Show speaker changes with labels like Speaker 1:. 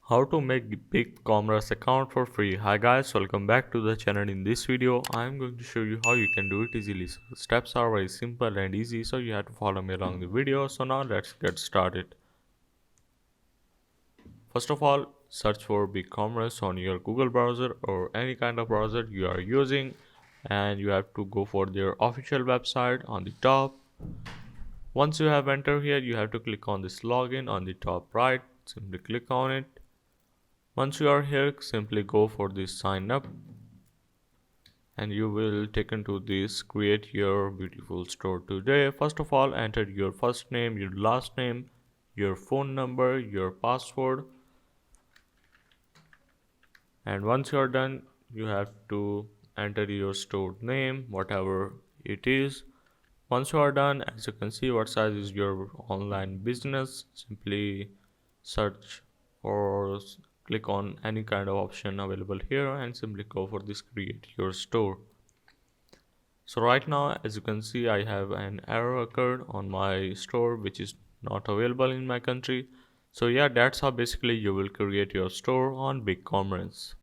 Speaker 1: How to make BigCommerce account for free. Hi guys, welcome back to the channel. In this video I am going to show you how you can do it easily. So the steps are very simple and easy, so you have to follow me along the video. So now let's get started. First of all, search for BigCommerce on your Google browser or any kind of browser you are using, and you have to go for their official website on the top. Once you have entered here, you have to click on this login on the top right. Simply click on it. Once you are here, simply go for this sign up and you will taken to this create your beautiful store today. First of all, enter your first name, your last name, your phone number, your password, and once you are done, you have to enter your store name, whatever it is. Once you are done, as you can see, what size is your online business, simply search or click on any kind of option available here and simply go for this create your store. So right now, as you can see, I have an error occurred on my store which is not available in my country. So yeah, that's how basically you will create your store on BigCommerce.